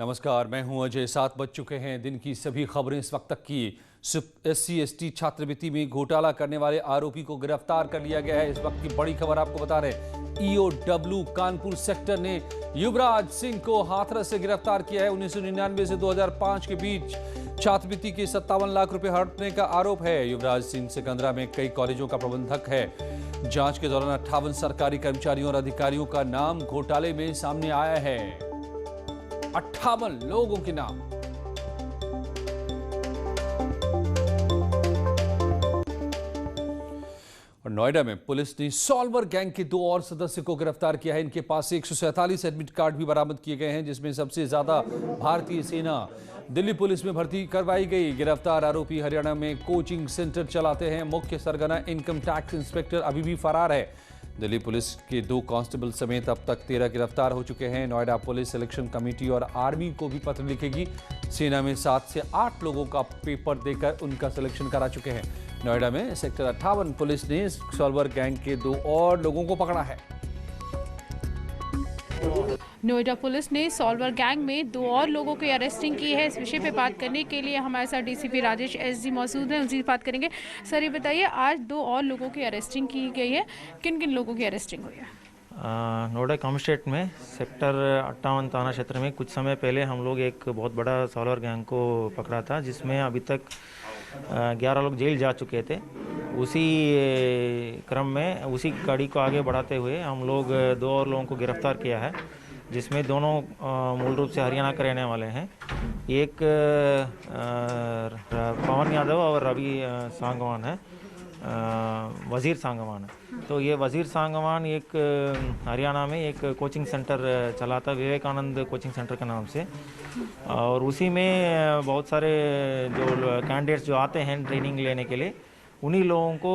नमस्कार, मैं हूं अजय। 7 बज चुके हैं। दिन की सभी खबरें इस वक्त तक की। SC/ST छात्रवृत्ति में घोटाला करने वाले आरोपी को गिरफ्तार कर लिया गया है। इस वक्त की बड़ी खबर आपको बता रहे हैं। EOW कानपुर सेक्टर ने युवराज सिंह को हाथरस से गिरफ्तार किया है। 1999 से 2005 के बीच छात्रवृत्ति के 57 लाख रुपए हड़पने का आरोप है। युवराज सिंह सिकंदरा में कई कॉलेजों का प्रबंधक है। जांच के दौरान 58 सरकारी कर्मचारियों और अधिकारियों का नाम घोटाले में सामने आया है। 58 लोगों के नाम। और नोएडा में पुलिस ने सॉल्वर गैंग के 2 और सदस्य को गिरफ्तार किया है। इनके पास से 147 एडमिट कार्ड भी बरामद किए गए हैं, जिसमें सबसे ज्यादा भारतीय सेना दिल्ली पुलिस में भर्ती करवाई गई। गिरफ्तार आरोपी हरियाणा में कोचिंग सेंटर चलाते हैं। मुख्य सरगना इनकम टैक्स इंस्पेक्टर अभी भी फरार है। दिल्ली पुलिस के 2 कांस्टेबल समेत अब तक 13 गिरफ्तार हो चुके हैं। नोएडा पुलिस सिलेक्शन कमेटी और आर्मी को भी पत्र लिखेगी। सेना में 7 से 8 लोगों का पेपर देकर उनका सिलेक्शन करा चुके हैं। नोएडा में सेक्टर 58 पुलिस ने सॉल्वर गैंग के 2 और लोगों को पकड़ा है। नोएडा पुलिस ने सॉल्वर गैंग में 2 और लोगों की अरेस्टिंग की है। इस विषय पे बात करने के लिए हमारे साथ डीसीपी राजेश SG मौजूद हैं। उनसे बात करेंगे। सर, ये बताइए, आज 2 और लोगों की अरेस्टिंग की गई है। किन किन लोगों की अरेस्टिंग हुई है? नोएडा कमिश्नरेट में सेक्टर 58 थाना क्षेत्र में कुछ समय पहले हम लोग एक बहुत बड़ा सॉल्वर गैंग को पकड़ा था, जिसमें अभी तक 11 लोग जेल जा चुके थे। उसी क्रम में उसी कड़ी को आगे बढ़ाते हुए हम लोग 2 और लोगों को गिरफ्तार किया है, जिसमें दोनों मूल रूप से हरियाणा के रहने वाले हैं। एक पवन यादव और रवि सांगवान है, वजीर सांगवान है। तो ये वजीर सांगवान एक हरियाणा में एक कोचिंग सेंटर चलाता, विवेकानंद कोचिंग सेंटर के नाम से, और उसी में बहुत सारे जो कैंडिडेट्स जो आते हैं ट्रेनिंग लेने के लिए, उन्हीं लोगों को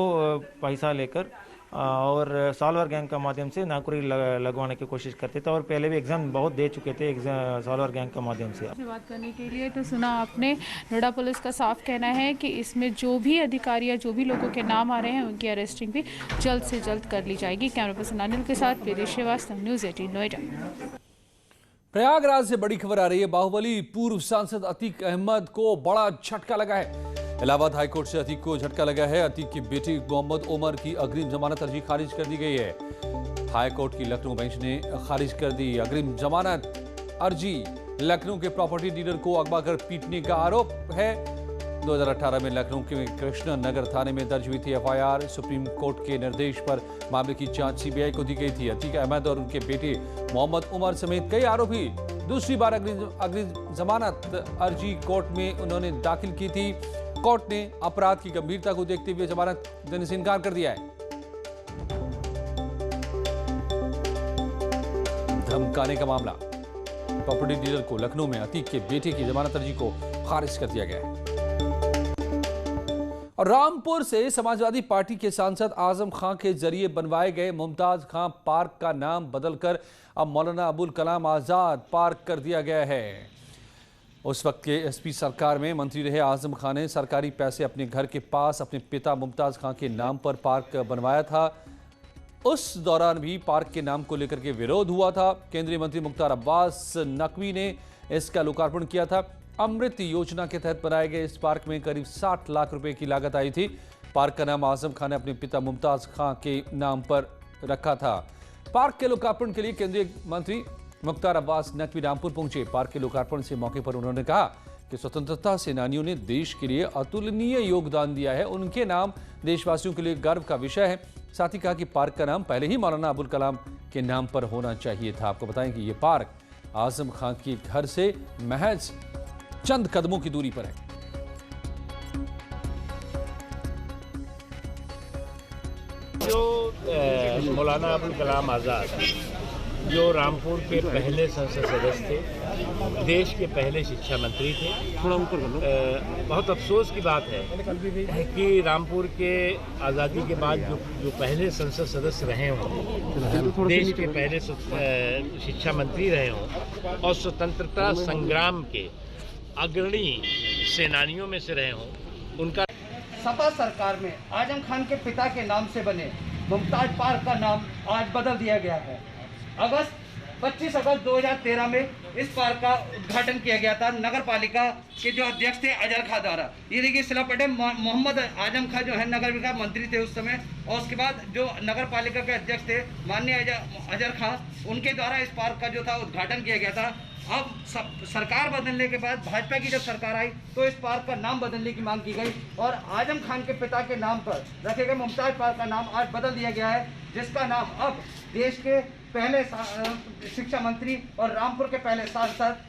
पैसा लेकर और सॉल्वर गैंग का माध्यम से नौकरी लगवाने की कोशिश करते थे, और पहले भी एग्जाम बहुत दे चुके थे सॉल्वर गैंग के माध्यम से। बात करने के लिए तो सुना आपने, नोएडा पुलिस का साफ कहना है कि इसमें जो भी अधिकारी या जो भी लोगों के नाम आ रहे हैं, उनकी अरेस्टिंग भी जल्द से जल्द कर ली जाएगी। कैमरा पर्सन अनिल के साथ प्रीति श्रीवास्तव, न्यूज़ 18 नोएडा। प्रयागराज से बड़ी खबर आ रही है। बाहुबली पूर्व सांसद अतीक अहमद को बड़ा झटका लगा है। इलाहाबाद हाईकोर्ट से अतीक को झटका लगा है। अतीक की बेटी मोहम्मद उमर की अग्रिम जमानत अर्जी खारिज कर दी गई है। हाईकोर्ट की लखनऊ बेंच ने खारिज कर दी अग्रिम जमानत अर्जी। लखनऊ के प्रॉपर्टी डीलर को अगवा कर पीटने का आरोप है। 2018 में लखनऊ के कृष्ण नगर थाने में दर्ज हुई थी FIR। सुप्रीम कोर्ट के निर्देश पर मामले की जांच CBI को दी गई थी। अतीक अहमद और उनके बेटे मोहम्मद उमर समेत कई आरोपी दूसरी बार अग्रिम जमानत अर्जी कोर्ट में उन्होंने दाखिल की थी। कोर्ट ने अपराध की गंभीरता को देखते हुए जमानत देने से इनकार कर दिया है। धमकाने का मामला। प्रॉपर्टी डीलर को लखनऊ में अतीक के बेटे की जमानत अर्जी को खारिज कर दिया गया है। और रामपुर से समाजवादी पार्टी के सांसद आजम खां के जरिए बनवाए गए मुमताज खां पार्क का नाम बदलकर अब मौलाना अबुल कलाम आजाद पार्क कर दिया गया है। उस वक्त के SP सरकार में मंत्री रहे आजम खां ने सरकारी पैसे अपने घर के पास अपने पिता मुमताज खां के नाम पर पार्क बनवाया था। उस दौरान भी पार्क के नाम को लेकर के विरोध हुआ था। केंद्रीय मंत्री मुख्तार अब्बास नकवी ने इसका लोकार्पण किया था। अमृत योजना के तहत बनाए गए इस पार्क में करीब 60 लाख रुपए की लागत आई थी। पार्क का नाम आजम खां ने अपने पिता मुमताज खां के नाम पर रखा था। पार्क के लोकार्पण के लिए केंद्रीय मंत्री मुख्तार अब्बास नकवी रामपुर पहुंचे। पार्क के लोकार्पण से मौके पर उन्होंने कहा कि स्वतंत्रता सेनानियों ने देश के लिए अतुलनीय योगदान दिया है। उनके नाम देशवासियों के लिए गर्व का विषय है। साथ ही कहा कि पार्क का नाम पहले ही मौलाना अबुल कलाम के नाम पर होना चाहिए था। आपको बताएं कि ये पार्क आजम खां के घर से महज चंद कदमों की दूरी पर है। जो मौलाना अबुल कलाम आज़ाद जो रामपुर के पहले संसद सदस्य थे, देश के पहले शिक्षा मंत्री थे। बहुत अफसोस की बात है कि रामपुर के आज़ादी के बाद जो पहले संसद सदस्य रहे हों, देश के पहले शिक्षा मंत्री रहे हों और स्वतंत्रता संग्राम के अग्रणी सेनानियों में से रहे हों, उनका सपा सरकार में आजम खान के पिता के नाम से बने मुमताज पार्क का नाम आज बदल दिया गया है। अगस्त 25 अगस्त 2013 में इस पार्क का उद्घाटन किया गया था नगर पालिका के जो अध्यक्ष थे अजहर खां द्वारा। ये देखिए शिलापट है, मोहम्मद आजम खां जो है नगर विकास मंत्री थे उस समय, और उसके बाद जो नगर पालिका के अध्यक्ष थे माननीय अजहर खां, उनके द्वारा इस पार्क का जो था उद्घाटन किया गया था। अब सरकार बदलने के बाद भाजपा की जब सरकार आई तो इस पार्क का नाम बदलने की मांग की गई और आजम खान के पिता के नाम पर रखे गए मुमताज पार्क का नाम आज बदल दिया गया है, जिसका नाम अब देश के पहले शिक्षा मंत्री और रामपुर के पहले सांसद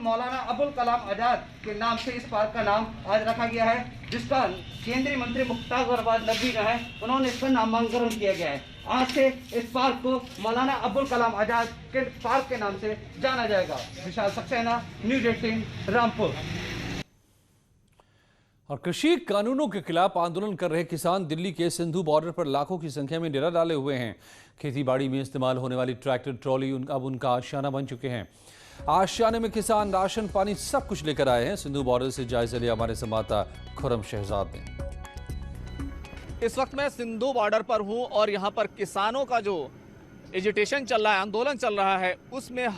मौलाना अबुल कलाम आज़ाद के नाम से इस पार्क का नाम आज रखा गया है, जिसका केंद्रीय मंत्री मुख्तार अब्बास नकवी जो है उन्होंने इसका नामांकन किया गया है। आज से इस पार्क को मौलाना अबुल कलाम आज़ाद के पार्क के नाम से जाना जाएगा। विशाल सक्सेना, न्यूज़ 18 रामपुर। और कृषि कानूनों के खिलाफ आंदोलन कर रहे किसान दिल्ली के सिंधु बॉर्डर पर लाखों की संख्या में डेरा डाले हुए हैं। खेतीबाड़ी में इस्तेमाल होने वाली ट्रैक्टर ट्रॉली अब उनका आशियाना बन चुके हैं। आशियाने में किसान राशन पानी सब कुछ लेकर आए हैं। सिंधु बॉर्डर से जायजा लिया हमारे संवाददाता खुरम शहजाद ने। इस वक्त मैं सिंधु बॉर्डर पर हूं और यहां पर किसानों का जो एजिटेशन चल रहा है, आंदोलन चल रहा है, उसमें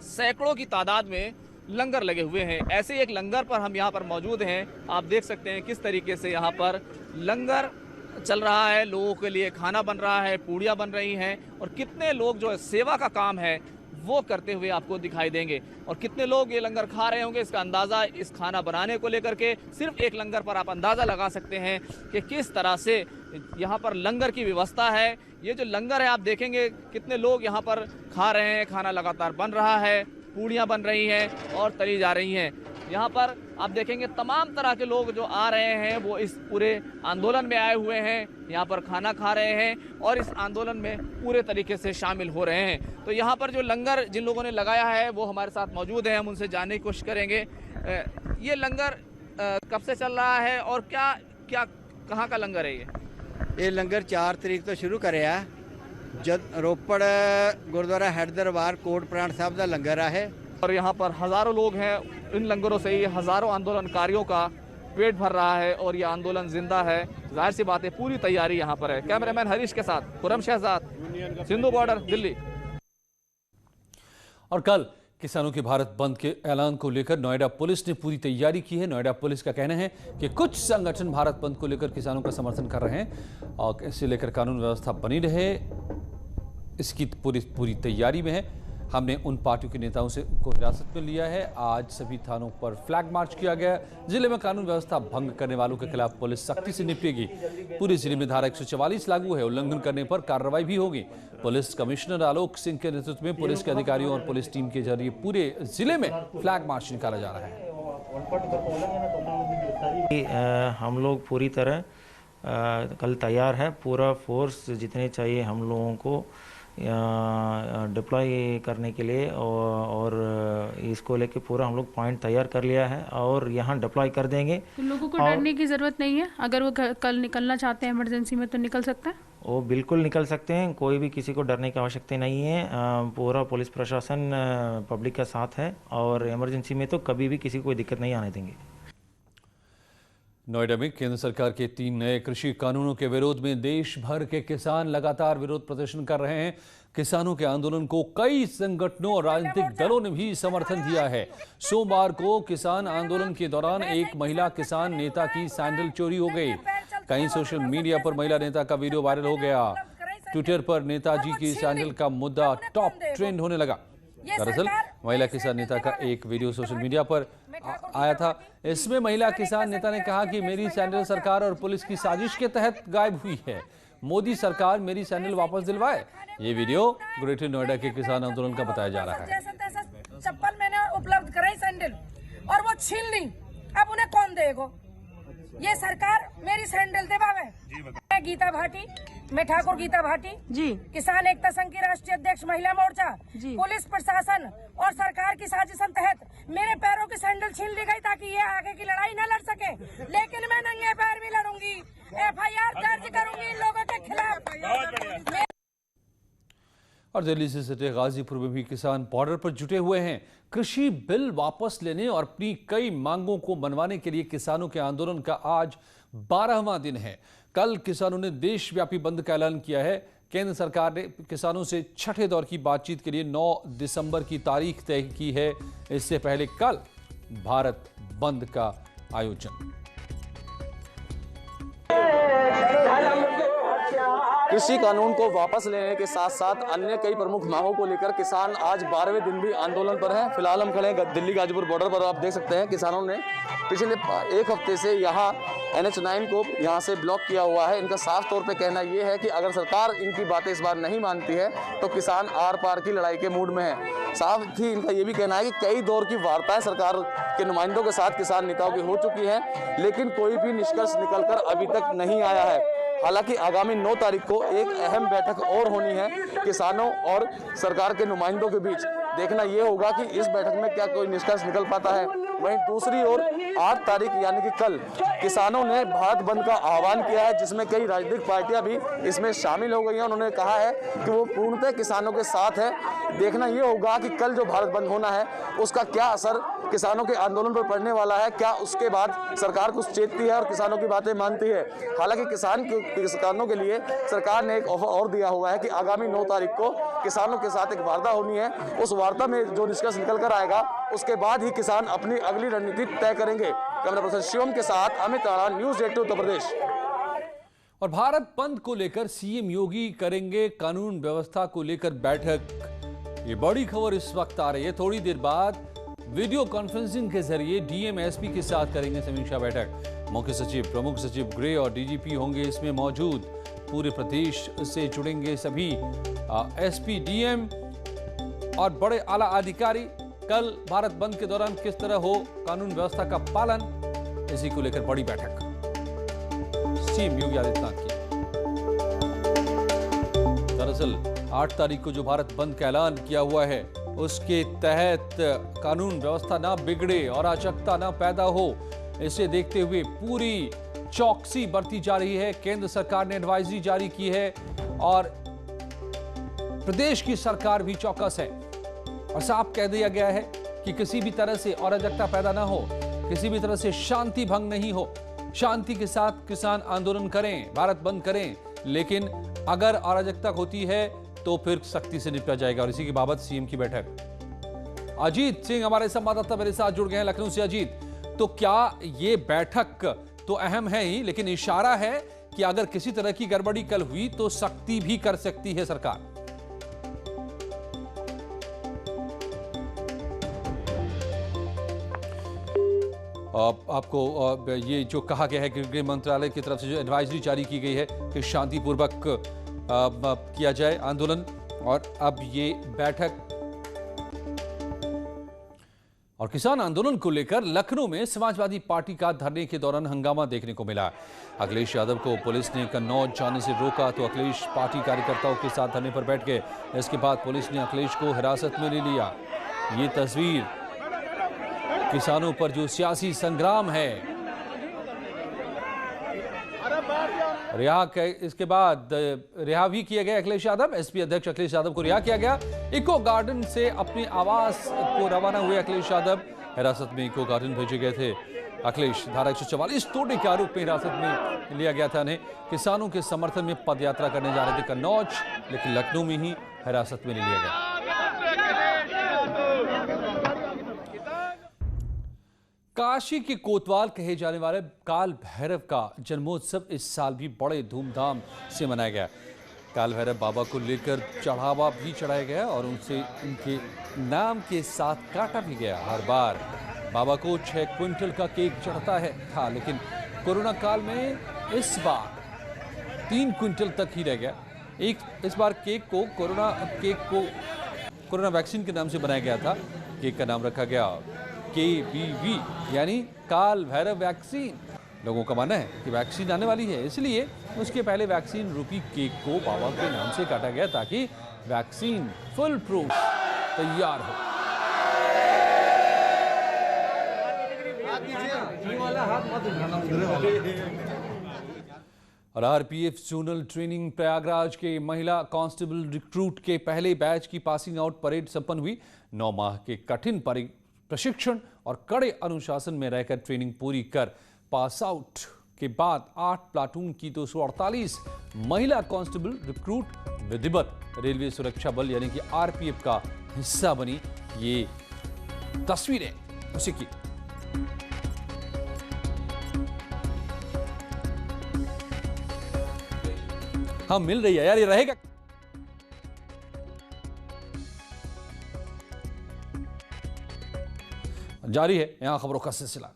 सैकड़ों की तादाद में लंगर लगे हुए हैं। ऐसे एक लंगर पर हम यहां पर मौजूद हैं। आप देख सकते हैं किस तरीके से यहां पर लंगर चल रहा है, लोगों के लिए खाना बन रहा है, पूड़ियाँ बन रही हैं और कितने लोग जो सेवा का काम है वो करते हुए आपको दिखाई देंगे और कितने लोग ये लंगर खा रहे होंगे, इसका अंदाज़ा इस खाना बनाने को लेकर के सिर्फ एक लंगर पर आप अंदाज़ा लगा सकते हैं कि किस तरह से यहाँ पर लंगर की व्यवस्था है। ये जो लंगर है आप देखेंगे कितने लोग यहाँ पर खा रहे हैं, खाना लगातार बन रहा है, पूड़ियाँ बन रही हैं और तली जा रही हैं। यहाँ पर आप देखेंगे तमाम तरह के लोग जो आ रहे हैं वो इस पूरे आंदोलन में आए हुए हैं, यहाँ पर खाना खा रहे हैं और इस आंदोलन में पूरे तरीके से शामिल हो रहे हैं। तो यहाँ पर जो लंगर जिन लोगों ने लगाया है वो हमारे साथ मौजूद हैं, हम उनसे जानने की कोशिश करेंगे। ये लंगर कब से चल रहा है और क्या क्या कहाँ का लंगर है ये लंगर 4 तरीक तो शुरू कराया जब रोपड़ गुरुद्वारा हेड दरबार कोट प्राण साहब का लंगर है और यहाँ पर हज़ारों लोग हैं। इन लंगरों से ही हज़ारों आंदोलनकारियों का पेट भर रहा है और ये आंदोलन जिंदा है। जाहिर सी बात है पूरी तैयारी यहाँ पर है। कैमरामैन हरीश के साथ खुरम शहजाद, सिंधु बॉर्डर, दिल्ली। और कल किसानों के भारत बंद के ऐलान को लेकर नोएडा पुलिस ने पूरी तैयारी की है। नोएडा पुलिस का कहना है कि कुछ संगठन भारत बंद को लेकर किसानों का समर्थन कर रहे हैं और इसे लेकर कानून व्यवस्था बनी रहे इसकी पूरी तैयारी में है। हमने उन पार्टियों के नेताओं को हिरासत में लिया है। आज सभी थानों पर फ्लैग मार्च किया गया। जिले में कानून व्यवस्था भंग करने वालों के खिलाफ पुलिस सख्ती से निपटेगी। पूरे जिले में धारा 144 लागू है। उल्लंघन करने पर कार्रवाई भी होगी। पुलिस कमिश्नर आलोक सिंह के नेतृत्व में पुलिस के अधिकारियों और पुलिस टीम के जरिए पूरे जिले में फ्लैग मार्च निकाला जा रहा है। हम लोग पूरी तरह कल तैयार है। पूरा फोर्स जितने चाहिए हम लोगों को डिप्लॉय करने के लिए और इसको लेके पूरा हम लोग पॉइंट तैयार कर लिया है और यहाँ डिप्लॉय कर देंगे। तो लोगों को डरने की जरूरत नहीं है। अगर वो कल निकलना चाहते हैं इमरजेंसी में तो निकल सकते हैं। वो बिल्कुल निकल सकते हैं। कोई भी किसी को डरने की आवश्यकता नहीं है। पूरा पुलिस प्रशासन पब्लिक का साथ है और इमरजेंसी में तो कभी भी किसी को कोई दिक्कत नहीं आने देंगे। नोएडा में केंद्र सरकार के 3 नए कृषि कानूनों के विरोध में देश भर के किसान लगातार विरोध प्रदर्शन कर रहे हैं। किसानों के आंदोलन को कई संगठनों और राजनीतिक दलों ने भी समर्थन दिया है। सोमवार को किसान आंदोलन के दौरान एक महिला किसान नेता की सैंडल चोरी हो गई। कहीं सोशल मीडिया पर महिला नेता का वीडियो वायरल हो गया। ट्विटर पर नेताजी की सैंडल का मुद्दा टॉप ट्रेंड होने लगा। दरअसल महिला किसान नेता का एक वीडियो सोशल मीडिया पर आया था। इसमें महिला किसान नेता ने कहा कि मेरी सैंडल सरकार और पुलिस की साजिश के तहत गायब हुई है। मोदी सरकार मेरी सैंडल वापस दिलवाए। ये वीडियो ग्रेटर नोएडा के किसान आंदोलन का बताया जा रहा है। चप्पल मैंने उपलब्ध कराई सैंडल और वो छीन ली, अब उन्हें कौन देगा? ये सरकार मेरी सैंडल देवावे। मैं गीता भाटी, मैं ठाकुर गीता भाटी जी, किसान एकता संघ की राष्ट्रीय अध्यक्ष महिला मोर्चा जी। पुलिस प्रशासन और सरकार की साजिशन तहत मेरे पैरों की सैंडल छीन ली गई ताकि ये आगे की लड़ाई न लड़ सके, लेकिन मैं नंगे पैर भी लड़ूंगी। FIR दर्ज करूंगी इन लोगों के खिलाफ। और दिल्ली से सटे गाजीपुर में भी किसान बॉर्डर पर जुटे हुए हैं। कृषि बिल वापस लेने और अपनी कई मांगों को मनवाने के लिए किसानों के आंदोलन का आज 12वां दिन है। कल किसानों ने देशव्यापी बंद का ऐलान किया है। केंद्र सरकार ने किसानों से छठे दौर की बातचीत के लिए 9 दिसंबर की तारीख तय की है। इससे पहले कल भारत बंद का आयोजन। कृषि कानून को वापस लेने के साथ साथ अन्य कई प्रमुख मांगों को लेकर किसान आज 12वें दिन भी आंदोलन पर हैं। फिलहाल हम खड़े हैं दिल्ली गाजीपुर बॉर्डर पर। आप देख सकते हैं किसानों ने पिछले एक हफ्ते से यहाँ NH9 को यहाँ से ब्लॉक किया हुआ है। इनका साफ तौर पे कहना ये है कि अगर सरकार इनकी बातें इस बार नहीं मानती है तो किसान आर पार की लड़ाई के मूड में है। साफ ही इनका ये भी कहना है कि कई दौर की वार्ताएं सरकार के नुमाइंदों के साथ किसान नेताओं की हो चुकी हैं, लेकिन कोई भी निष्कर्ष निकलकर अभी तक नहीं आया है। हालांकि आगामी 9 तारीख को एक अहम बैठक और होनी है किसानों और सरकार के नुमाइंदों के बीच। देखना यह होगा कि इस बैठक में क्या कोई निष्कर्ष निकल पाता है। वहीं दूसरी ओर 8 तारीख यानी कि कल किसानों ने भारत बंद का आह्वान किया है, जिसमें कई राजनीतिक पार्टियां भी इसमें शामिल हो गई हैं। उन्होंने कहा है कि वो पूर्णतः किसानों के साथ है। देखना यह होगा कि कल जो भारत बंद होना है उसका क्या असर किसानों के आंदोलन पर पड़ने वाला है। क्या उसके बाद सरकार कुछ चेतती है और किसानों की बातें मानती है। हालांकि किसानों के लिए सरकार ने एक ऑफर और दिया हुआ है कि आगामी 9 तारीख को किसानों के साथ एक वार्ता होनी है। उस वार्ता में जो निष्कर्ष निकल कर आएगा उसके बाद ही किसान अपनी अगली रणनीति तय करेंगे। कैमरा पर्सन शिवम के साथ अमित राणा, न्यूज़ 18 उत्तर प्रदेश। और भारत बंद को लेकर सीएम योगी करेंगे कानून व्यवस्था को लेकर बैठक। ये बड़ी खबर इस वक्त आ रही है। थोड़ी देर बाद वीडियो कॉन्फ्रेंसिंग के जरिए डीएम एसपी के साथ करेंगे समीक्षा बैठक। मुख्य सचिव, प्रमुख सचिव, गृह और डीजीपी होंगे इसमें मौजूद। पूरे प्रदेश से जुड़ेंगे सभी एसपी, डीएम और बड़े आला अधिकारी। कल भारत बंद के दौरान किस तरह हो कानून व्यवस्था का पालन, इसी को लेकर बड़ी बैठक सीएम योगी आदित्यनाथ की। दरअसल 8 तारीख को जो भारत बंद का ऐलान किया हुआ है उसके तहत कानून व्यवस्था ना बिगड़े और अराजकता ना पैदा हो, इसे देखते हुए पूरी चौकसी बरती जा रही है। केंद्र सरकार ने एडवाइजरी जारी की है और प्रदेश की सरकार भी चौकस है और साफ कह दिया गया है कि किसी भी तरह से अराजकता पैदा ना हो, किसी भी तरह से शांति भंग नहीं हो। शांति के साथ किसान आंदोलन करें, भारत बंद करें, लेकिन अगर अराजकता होती है तो फिर सख्ती से निपटा जाएगा। और इसी की बाबत सीएम की बैठक। अजीत सिंह हमारे संवाददाता मेरे साथ जुड़ गए हैं लखनऊ से। अजीत, तो क्या ये बैठक तो अहम है ही, लेकिन इशारा है कि अगर किसी तरह की गड़बड़ी कल हुई तो सख्ती भी कर सकती है सरकार। आपको ये जो कहा गया है कि गृह मंत्रालय की तरफ से जो एडवाइजरी जारी की गई है कि शांतिपूर्वक किया जाए आंदोलन, और अब ये बैठक। और किसान आंदोलन को लेकर लखनऊ में समाजवादी पार्टी का धरने के दौरान हंगामा देखने को मिला। अखिलेश यादव को पुलिस ने कन्नौज जाने से रोका तो अखिलेश पार्टी कार्यकर्ताओं के साथ धरने पर बैठ गए। इसके बाद पुलिस ने अखिलेश को हिरासत में ले लिया। ये तस्वीर किसानों पर जो सियासी संग्राम है, इसके बाद रिहा भी किया गया अखिलेश यादव। एसपी अध्यक्ष अखिलेश यादव को रिहा किया गया। इको गार्डन से अपने आवास को रवाना हुए अखिलेश यादव। हिरासत में इको गार्डन भेजे गए थे अखिलेश। धारा 144 तोड़ने के आरोप में हिरासत में लिया गया था। किसानों के समर्थन में पद यात्रा करने जा रहे थे कन्नौज, लेकिन लखनऊ में ही हिरासत में ले लिया गया। काशी के कोतवाल कहे जाने वाले काल भैरव का जन्मोत्सव इस साल भी बड़े धूमधाम से मनाया गया। काल भैरव बाबा को लेकर चढ़ावा भी चढ़ाया गया और उनसे उनके नाम के साथ काटा भी गया। हर बार बाबा को 6 क्विंटल का केक चढ़ता था, लेकिन कोरोना काल में इस बार 3 क्विंटल तक ही रह गया। इस बार केक को कोरोना वैक्सीन के नाम से बनाया गया था। केक का नाम रखा गया KBV यानी काल भैरव वैक्सीन। लोगों का मानना है कि वैक्सीन आने वाली है, इसलिए उसके पहले वैक्सीन रूपी केक को बाबा के नाम से काटा गया ताकि वैक्सीन फुल प्रूफ तैयार हो। और आरपीएफ जोनल ट्रेनिंग प्रयागराज के महिला कांस्टेबल रिक्रूट के पहले बैच की पासिंग आउट परेड संपन्न हुई। 9 माह के कठिन प्रशिक्षण और कड़े अनुशासन में रहकर ट्रेनिंग पूरी कर पास आउट के बाद 8 प्लाटून की 248 महिला कांस्टेबल रिक्रूट विधिवत रेलवे सुरक्षा बल यानी कि आरपीएफ का हिस्सा बनी। ये तस्वीरें उसी की। हाँ, मिल रही है यार, ये रहेगा। जारी है यहां खबरों का सिलसिला।